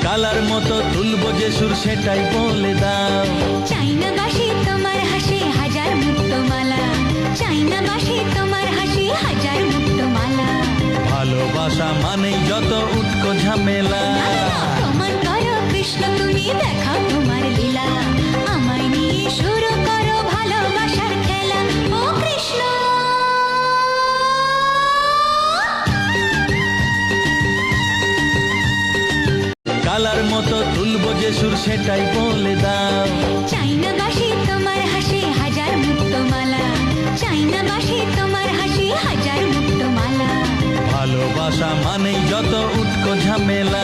Colour মতো তুলবো যে সুর সেটাই বলে দাও। চাই না বাসি তোমার হাসি হাজার মুক্তমালা, চাই না বাসি তোমার হাসি হাজার মুক্তমালা। ভালোবাসা মানেই যত উটকো ঝামেলা। প্রমাণ করো কৃষ্ণ তুমি দেখাও তোমার লীলা, আমায় নিয়ে শুরু করো ভালোবাসার খেলা। ও কৃষ্ণ কালার মতো তুলবো যে সুর সেটাই বলে দাও। চাই না বাসি তোমার হাসি হাজার মুক্তমালা, চাই না বাসি তোমার হাসি হাজার মুক্তমালা। ভালোবাসা মানেই যত উটকো ঝামেলা।